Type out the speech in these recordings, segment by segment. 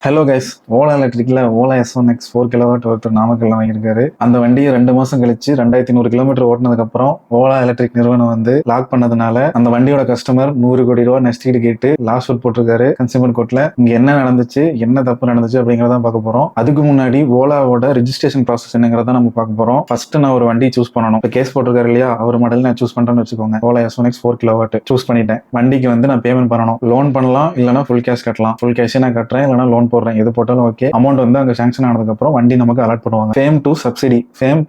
Hello guys, Ola எலக்ட்ரிக்ல Ola S1X 4 kilowatt ஒருத்தர் நாமக்கல்ல வாங்கியிருக்காரு. அந்த வண்டியை 2 மாசம் கழிச்சு 2100 கிலோமீட்டர் ஓட்டினதுக்கு அப்புறம் ஓலா எலக்ட்ரிக் நிறுவனம் வந்து லாக் பண்ணதுனால அந்த வண்டியோட கஸ்டமர் 100 கோடி ரூபாய் நஷ்டீடு கேட்டு லாஸ் சூட் போட்டிருக்காரு கன்சியூமர் கோர்ட்ல. இங்க என்ன நடந்துச்சு, என்ன தப்பு நடந்துச்சு அப்படிங்கறத பார்க்க போறோம். அதுக்கு முன்னாடி ஓலாவோட ரெஜிஸ்ட்ரேஷன் ப்ராசஸ் என்னங்கிறத நம்ம பார்க்க போறோம். ஃபர்ஸ்ட் நான் ஒரு வண்டி சூஸ் பண்ணணும். இப்போ கேஸ் போட்டிருக்காரு இல்லையா, அவர் மாடல் நான் சூஸ் பண்றேன்னு வச்சுக்கோங்க. ஓலா S1X 4 கிலோவாட் சூஸ் பண்ணிட்டேன். வண்டிக்கு வந்து நான் பேமெண்ட் பண்ணணும். லோன் பண்ணலாம், இல்லைனா ஃபுல் கேஷ் கட்டலாம். ஃபுல் கேஷே நான் கட்டுறேன், இல்லைனா லோன் போடுறேன், எது போட்டாலும் ஓகே. அமௌண்ட் வந்து அங்க சாங்ஷன் ஆனதுக்கு அப்புறம் வண்டி நமக்கு அலாட் பண்ணுவாங்க. ஃபேம்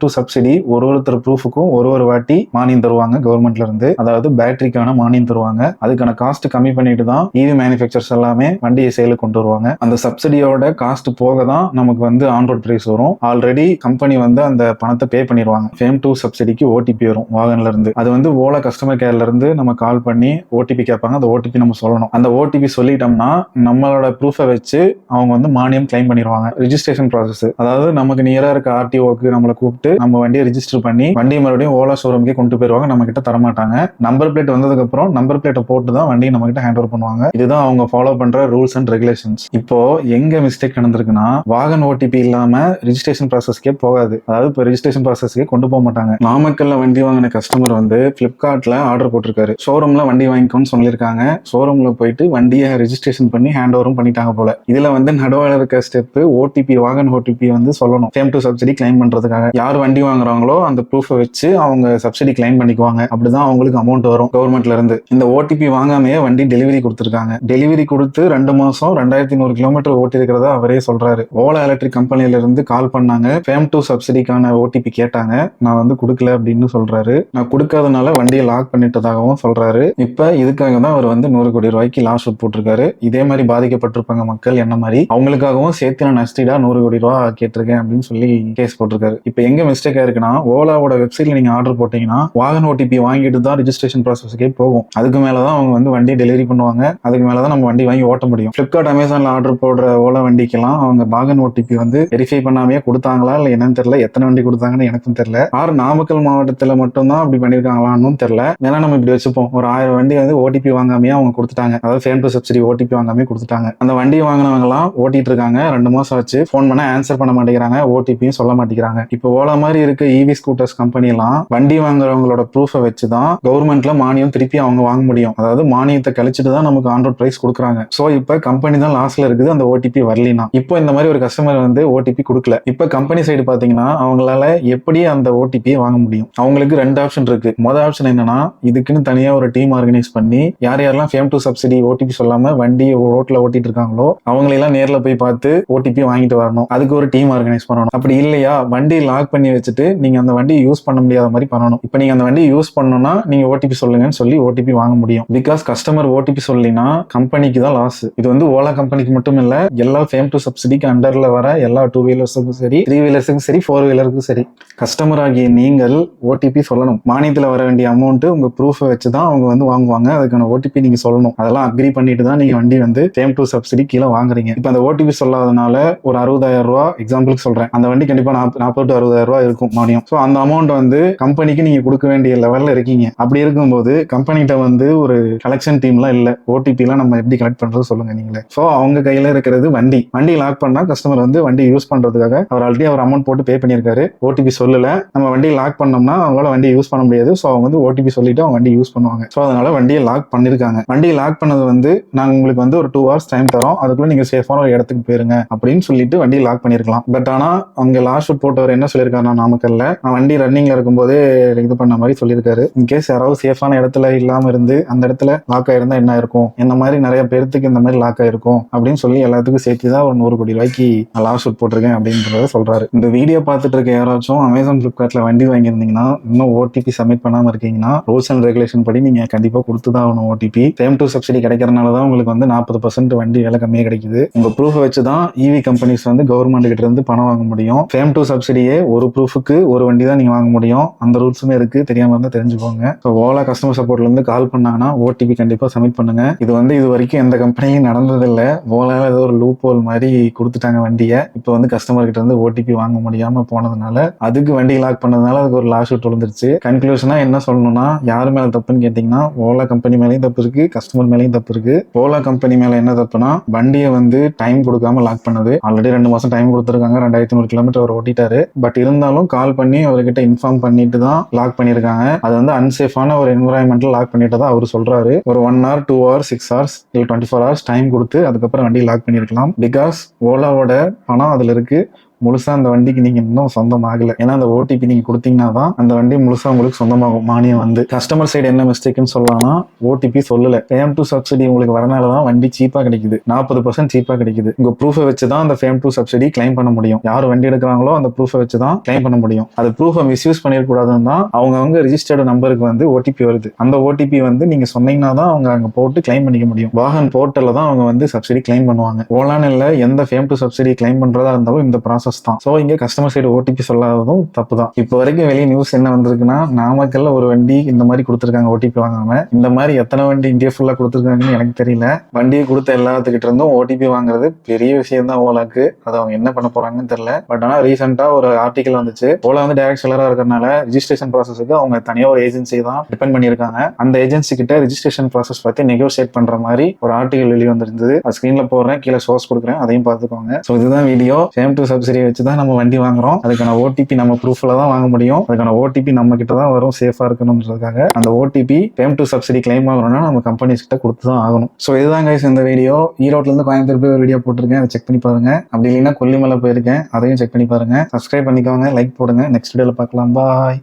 டு சப்சிடி ஒருத்தர் ப்ரூஃபுக்கும் ஒரு வாட்டி மானியம் தருவாங்க கவர்மெண்ட்ல இருந்து. அதாவது பேட்டரிக்கான மானியம் தருவாங்க. அதுக்கான காஸ்ட் கம்மி பண்ணிட்டு தான் இவி மேனுஃபேக்சர்ஸ் எல்லாமே வண்டியை சேலுக்கு கொண்டு வருவாங்க. அந்த சப்சிடியோட காஸ்ட் போக தான் நமக்கு வந்து ஆன் ரோட் பிரைஸ் வரும். ஆல்ரெடி கம்பெனி வந்து அந்த பணத்தை பே பண்ணிடுவாங்க. ஃபேம் டு சப்சிடிக்கு ஓடிபி வரும் வாகன்ல இருந்து. அது வந்து ஓலா கஸ்டமர் கேர்ல இருந்து நம்ம கால் பண்ணி ஓடிபி கேட்பாங்க. அந்த ஓடிபி நம்ம சொல்லணும். அந்த ஓடிபி சொல்லிட்டோம்னா நம்மளோட ப்ரூஃபை வச்சு அவங்க வந்து மானியம் கிளைம் பண்ணிடுவாங்க. ரிஜிஸ்ட்ரேஷன் ப்ராசஸ், அதாவது நமக்கு நியரா இருக்க ஆர்டிஓக்கு நம்மளை கூப்பிட்டு நம்ம வண்டியை ரிஜிஸ்டர் பண்ணி வண்டியை மறுபடியும் ஓலா ஷோரூம்க்கே கொண்டு போயிருவாங்க. நம்ம கிட்ட தரமாட்டாங்க. நம்பர் பிளேட் வந்ததுக்கு அப்புறம் நம்பர் பிளேட்டை போட்டு தான் வண்டியை நம்ம கிட்ட ஹேண்ட் ஓவர் பண்ணுவாங்க. இதுதான் அவங்க ஃபாலோ பண்ற ரூல்ஸ் அண்ட் ரெகுலேஷன்ஸ். இப்போ எங்க மிஸ்டேக் நடந்திருக்குன்னா, வாகன் ஓடிபி இல்லாம ரிஜிஸ்ட்ரேஷன் ப்ராசஸ்க்கே போகாது. அதாவது இப்போ ரிஜிஸ்ட்ரேஷன் ப்ராசஸ்க்கே கொண்டு போக மாட்டாங்க. நாமக்கல்ல வண்டி வாங்கின கஸ்டமர் வந்து பிளிப்கார்ட்ல ஆர்டர் போட்டிருக்காரு. ஷோரூம்ல வண்டி வாங்கிக்கோன்னு சொல்லியிருக்காங்க. ஷோரூம்ல போயிட்டு வண்டியை ரெஜிஸ்ட்ரேஷன் பண்ணி ஹேண்ட் ஓவரும் பண்ணிட்டாங்க போல. இதுல வந்து நடுவில் இருக்க ஸ்டெப் ஓடிபி, வாகன் ஓடிபி வந்து சொல்லணும். ஃபேம் டு சப்சிடி கிளைம் பண்றதுக்காக யார் வண்டி வாங்குறாங்களோ அந்த ப்ரூஃபை வச்சு அவங்க சப்சிடி கிளைம் பண்ணிக்குவாங்க. அப்படிதான் அவங்களுக்கு அமௌண்ட் வரும் கவர்மெண்ட்ல இருந்து. இந்த ஓடிபி வாங்காமையே வண்டி டெலிவரி கொடுத்துருக்காங்க. டெலிவரி கொடுத்து 2 மாசம் 2100 கிலோமீட்டர் ஓட்டி இருக்கிறதா அவரே சொல்றாரு. ஓலா எலக்ட்ரிக் கம்பெனில இருந்து கால் பண்ணாங்க. ஃபேம் டு சப்சிடிக்கான ஓடிபி கேட்டாங்க. நான் வந்து கொடுக்கல அப்படின்னு சொல்றாரு. நான் கொடுக்காதனால வண்டியை லாக் பண்ணிட்டதாகவும் சொல்றாரு. இப்ப இதுக்காக தான் அவர் வந்து 100 கோடி ரூபாய்க்கு லாஸ் போட்டிருக்காரு. இதே மாதிரி பாதிக்கப்பட்டிருப்பாங்க மக்கள் என்ன மாதிரி. அவங்களுக்காகவும் சேர்த்து நான் நஷ்டீடா 100 கோடி ரூபா கேட்டிருக்கேன் அப்படின்னு சொல்லி கேஸ் போட்டிருக்காரு. இப்போ எங்க மிஸ்டேக் ஆயிருக்குன்னா, ஓலாவோட வெப்சைட்ல நீங்க ஆர்டர் போட்டீங்கன்னா வாகன் ஓடிபி வாங்கிட்டு தான் ரிஜிஸ்ட்ரேஷன் ப்ராசஸ்க்கே போகும். அதுக்கு மேலதான் அவங்க வந்து வண்டி டெலிவரி பண்ணுவாங்க. அதுக்கு மேலதான் நம்ம வண்டி வாங்கி ஓட்ட முடியும். பிளிப்கார்ட், அமேசான்ல ஆர்டர் போடுற ஓலா வண்டிக்கெல்லாம் அவங்க வாகன் ஓடிபி வந்து வெரிஃபை பண்ணாமே கொடுத்தாங்களா இல்ல என்னன்னு தெரியல. எத்தனை வண்டி கொடுத்தாங்கன்னு எனக்கும் தெரியல. நாமக்கல் மாவட்டத்துல மட்டும்தான் அப்படி பண்ணிருக்காங்களான்னு தெரியல. ஏன்னா நம்ம இப்படி வச்சுப்போம், ஒரு 1000 வண்டி வந்து ஓடிபி வாங்காமே அவங்க கொடுத்துட்டாங்க. அதாவது ஃபேம் டு சப்சிடி ஓடிபி வாங்காமே கொடுத்துட்டாங்க. அந்த வண்டி வாங்கினவங்க எல்லாம் ஓட்டிட்டு இருக்காங்க. 2 மாசம் ஆச்சு. போன் பண்ண ஆன்சர் பண்ண மாட்டேங்கிறாங்க. ஓடிபியும் சொல்ல மாட்டேங்கிறாங்க. இப்போ ஓலா மாதிரி இருக்க இவி ஸ்கூட்டர்ஸ் கம்பெனி எல்லாம் வண்டி வாங்குறவங்களோட ப்ரூஃபை வச்சுதான் கவர்மெண்ட்ல மானியம் திருப்பி அவங்க வாங்க முடியும். அதாவது மானியத்தை கழிச்சுட்டு தான் நமக்கு ஆன் ரோட் பிரைஸ் கொடுக்குறாங்க. சோ இப்ப கம்பெனி தான் லாஸ்ல இருக்குது. அந்த ஓடிபி வரலினா இப்போ இந்த மாதிரி ஒரு கஸ்டமர் வந்து ஓடிபி கொடுக்கல. இப்ப கம்பெனி சைடு பாத்தீங்கன்னா அவங்களால எப்படி அந்த ஓடிபியை வாங்க முடியும்? அவங்களுக்கு 2 ஆப்ஷன் இருக்கு. முதல் ஆப்ஷன் என்னன்னா, இதுக்குன்னு தனியா ஒரு டீம் ஆர்கனைஸ் பண்ணி யார் யாரெல்லாம் ஃபேம் டு சப்சிடி ஓடிபி சொல்லாம வண்டி ரோட்ல ஓட்டிட்டு இருக்காங்களோ அவங்களெல்லாம் நேர்ல போய் பார்த்து ஓடிபி வாங்கிட்டு வரணும். அதுக்கு ஒரு டீம் ஆர்கனைஸ் பண்ணணும். அப்படி இல்லையா, வண்டி லாக் பண்ணி வச்சுட்டு நீங்க அந்த வண்டியை யூஸ் பண்ண முடியாத மாதிரி பண்ணணும். இப்ப நீங்க அந்த வண்டியை யூஸ் பண்ணணும்னா நீங்க ஓடிபி சொல்லுங்கன்னு சொல்லி ஓடிபி வாங்க முடியும். பிகாஸ் கஸ்டமர் ஓடிபி சொல்லினா கம்பெனிக்கு தான் லாஸ். இது வந்து ஓலா கம்பெனிக்கு மட்டும் இல்ல, எல்லா ஃபேம் டு சப்சிடிக்கு அண்டர்ல வர எல்லா 2 வீலர்ஸுக்கும் சரி, 3 வீலர்ஸுக்கும் சரி, 4 வீலருக்கும் சரி, கஸ்டமர் ஆகிய நீங்கள் ஓடிபி சொல்லணும். மானியத்துல வர வேண்டிய அமௌண்ட் உங்க ப்ரூஃபை வச்சுதான் அவங்க வந்து வாங்குவாங்க. அதுக்கான ஓடிபி நீங்க சொல்லணும். அதெல்லாம் அக்ரி பண்ணிட்டு தான் நீங்க வண்டி வந்து ஃபேம் டு சப்சிடி கீழே வாங்குறீங்க. இப்ப அந்த ஓடிபி சொல்லாதனால ஒரு 60,000 ரூபாய் எக்ஸாம்பிளுக்கு சொல்றேன். அந்த வண்டி கண்டிப்பா 40 to 60,000 ரூபாய் இருக்கும் மானியம். சோ அந்த அமௌண்ட் வந்து கம்பெனிக்கு நீங்க கொடுக்க வேண்டிய லெவல்ல இருக்கீங்க. அப்படி இருக்கும்போது கம்பெனிகிட்ட வந்து ஒரு கலெக்ஷன் டீம்லாம் இல்ல. ஓடிபி எல்லாம் நம்ம எப்படி கலெக்ட் பண்றது சொல்லுங்க நீங்களே. சோ அவங்க கையில இருக்கிறது வண்டி லாக் பண்ணா கஸ்டமர் வந்து வண்டி யூஸ் பண்றதுக்காக அவர் ஆல்ரெடி அவர் அமௌண்ட் போட்டு பே பண்ணியிருக்காரு. ஓடிபி சொல்லல, நம்ம வண்டி லாக் பண்ணோம்னா அவங்களால வண்டி யூஸ் பண்ண முடியாது. சோ அவங்க வந்து ஓடிபி சொல்லிட்டு அவங்க வண்டி யூஸ் பண்ணுவாங்க. சோ அதனால வண்டியை லாக் பண்ணிருக்காங்க. வண்டியை லாக் பண்ணது வந்து நாங்க உங்களுக்கு வந்து ஒரு 2 hours டைம் தரோம். அதுக்குள்ள நீங்க சேஃபான ஒரு இடத்துக்கு போயிருங்க அப்படின்னு சொல்லிட்டு வண்டியை லாக் பண்ணிருக்கலாம். பட் ஆனா அங்க லாஸ்ட் ஷூட் போட்டவர் என்ன சொல்லியிருக்காரு, நாமக்கல்ல நான் வண்டி ரன்னிங்ல இருக்கும்போதே இது பண்ண மாதிரி சொல்லியிருக்காரு. இன்கேஸ் யாராவது சேஃபான இடத்துல இல்லாம இருந்து அந்த இடத்துல லாக் ஆயிருந்தா என்ன இருக்கும், இந்த மாதிரி நிறைய பேருக்கு இந்த மாதிரி லாக் ஆயிருக்கும் அப்படின்னு சொல்லி எல்லாத்துக்கும் சேர்த்து தான் ஒரு 100 கோடி ரூபாய்க்கு லாஸ்ட் ஷூட் போட்டிருக்கேன் அப்படின்றத சொல்றாரு. இந்த வீடியோ பார்த்துட்டு இருக்க யாராச்சும் அமேசான், பிளிப்கார்ட்ல வண்டி வாங்கியிருந்தீங்கன்னா, இன்னும் ஓடிபி சப்மிட் பண்ணாம இருக்கீங்கன்னா, ரூல்ஸ் அண்ட் ரெகுலேஷன் படி நீங்க கண்டிப்பா கொடுத்துதான் ஆகணும். ஓடிபி ஃபேம் டு சப்சிடி கிடைக்கிறதுனாலதான் உங்களுக்கு வந்து 40% வண்டி விலை கம்மியா கிடைக்குது. உங்க ப்ரூஃப் வச்சுதான் இவி கம்பெனிஸ் வந்து கவர்மெண்ட் கிட்ட இருந்து பணம் வாங்க முடியும். ஃபேம் டு சப்சிடியே ஒரு ப்ரூஃபுக்கு ஒரு வண்டி தான் நீங்க வாங்க முடியும். அந்த ரூல்ஸுமே இருக்கு. தெரியாம இருந்தா தெரிஞ்சுக்கோங்க. ஓலா கஸ்டமர் சப்போர்ட்ல இருந்து கால் பண்ணாங்கன்னா ஓடிபி கண்டிப்பா சப்மிட் பண்ணுங்க. இது வந்து இது வரைக்கும் எந்த கம்பெனியும் நடந்ததில்லை. ஓலால ஏதோ ஒரு லூப் ஹோல் மாதிரி கொடுத்துட்டாங்க வண்டியை. இப்போ வந்து கஸ்டமர் கிட்ட இருந்து ஓடிபி வாங்க முடியாம போனதுனால அதுக்கு வண்டி லாக் பண்ணதுனால அதுக்கு ஒரு லாஸ் ஷூட் விழுந்துருச்சு. கன்க்ளூஷனா என்ன சொல்லணும்னா, யாரு மேல தப்புன்னு கேட்டீங்கன்னா ஓலா கம்பெனி மேலேயும் தப்பு இருக்கு, கஸ்டமர் மேலேயும் தப்பு இருக்கு. ஓலா கம்பெனி மேல என்ன தப்புனா, வண்டியை வந்து டைம் கொடுக்காம லாக் பண்ணது. ஆல்ரெடி 2 மாசம் டைம் கொடுத்துருக்காங்க. 2100 கிலோமீட்டர் அவர் ஓட்டிட்டாரு. பட் இருந்தாலும் கால் பண்ணி அவர்கிட்ட இன்ஃபார்ம் பண்ணிட்டு தான் லாக் பண்ணியிருக்காங்க. அது வந்து அன்சேஃபான ஒரு என்விரான்மெண்ட்ல லாக் பண்ணிட்டு தான் அவர் சொல்றாரு. ஒரு 1 hour 2 hours 6 hours இல்லை 24 hours டைம் கொடுத்து அதுக்கப்புறம் வண்டி லாக் பண்ணியிருக்கலாம். பிகாஸ் ஓலாவோட பணம் அதுல இருக்கு. முழுசா அந்த வண்டிக்கு நீங்க இன்னும் சொந்தமாகல. ஏன்னா அந்த ஓடிபி நீங்க கொடுத்தீங்கன்னா தான் அந்த வண்டி முழுசா உங்களுக்கு சொந்தமாகும். மானியம் வந்து கஸ்டமர் சைடு என்ன மிஸ்டேக்னு சொல்லலாம்னா ஓடிபி சொல்லல. ஃபேம் 2 சப்சிடி உங்களுக்கு வரனாலதான் வண்டி சீப்பா கிடைக்குது. 40% சீப்பா கிடைக்குது. உங்க ப்ரூஃபை வச்சுதான் அந்த ஃபேம் 2 சப்சிடி கிளைம் பண்ண முடியும். யார் வண்டி எடுக்கிறாங்களோ அந்த ப்ரூஃபை வச்சுதான் கிளைம் பண்ண முடியும். அது ப்ரூஃபை மிஸ்யூஸ் பண்ணிடக்கூடாதுன்னு தான் அவங்க ரிஜிஸ்டர்டு நம்பருக்கு வந்து ஓடிபி வருது. அந்த ஓடிபி வந்து நீங்க சொன்னீங்கன்னா தான் அவங்க அங்க போட்டு கிளைம் பண்ணிக்க முடியும். வாகன் போர்ட்டல்ல தான் அவங்க வந்து சப்சிடி கிளைம் பண்ணுவாங்க. ஓலான்னு இல்ல, எந்த ஃபேம் 2 சப்சிடி கிளைம் பண்றதா இருந்தாலும் இந்த ப்ராசஸ் தான். சோ இங்க கஸ்டமர் சைடு ஓடிபி சொல்லாததும் தப்பு தான். இப்போ வரைக்கும் வெளியே நியூஸ் என்ன வந்திருக்குன்னா, நாமக்கல்ல ஒரு வண்டி இந்த மாதிரி கொடுத்துருக்காங்க ஓடிபி வாங்காம. இந்த மாதிரி எத்தனை வண்டி இந்தியா ஃபுல்லா கொடுத்துருக்காங்கன்னு எனக்கு தெரியல. வண்டியை கொடுத்த எல்லாத்துக்கிட்ட இருந்தும் ஓடிபி வாங்குறது பெரிய விஷயம் தான் ஓலாக்கு. அது அவங்க என்ன பண்ண போறாங்கன்னு தெரியல. பட் ஆனா ரீசெண்டா ஒரு ஆர்டிகல் வந்துச்சு. ஓலா வந்து டைரக்ட் செல்லரா இருக்கிறதுனால ரிஜிஸ்ட்ரேஷன் ப்ராசஸுக்கு அவங்க தனியா ஒரு ஏஜென்சி தான் டிபெண்ட் பண்ணியிருக்காங்க. அந்த ஏஜென்சி கிட்ட ரிஜிஸ்ட்ரேஷன் ப்ராசஸ் பத்தி நெகோசியேட் பண்ற மாதிரி ஒரு ஆர்டிகல் வெளியே வந்திருந்தது. ஸ்கிரீன்ல போடுறேன், கீழே சோர்ஸ் கொடுக்குறேன், அதையும் பார்த்துக்கோங்க. ஸோ இதுதான் வீடியோ. ஃபேம் 2 சப்சிடியை வச்சு தான் நம்ம வண்டி வாங்குறோம். அதுக்கான ஓடிபி நம்ம ப்ரூஃப்ல தான் வாங்க முடியும். அதுக்கான ஓடிபி நம்ம கிட்ட தான் வரும், சேஃபா இருக்கணும்ன்றதுக்காக. அந்த ஓடிபி ஃபேம் 2 சப்சிடி கிளைம் ஆகணும்னா நம்ம கம்பெனிஸ் கிட்ட கொடுத்து தான் ஆகணும். ஸோ இதுதான் கைஸ் இந்த வீடியோ. ஈரோட்ல இருந்து கோயம்புத்தூர் போய் ஒரு வீடியோ போட்டிருக்கேன், அதை செக் பண்ணி பாருங்க. அப்படி இல்லைன்னா கொல்லிமலை போயிருக்கேன், அதையும் செக் பண்ணி பாருங்க. சப்ஸ்கிரைப் பண்ணிக்கோங்க, லைக் போடுங்க. நெக்ஸ்ட் வீடியோல பார்க்கலாம். பாய்.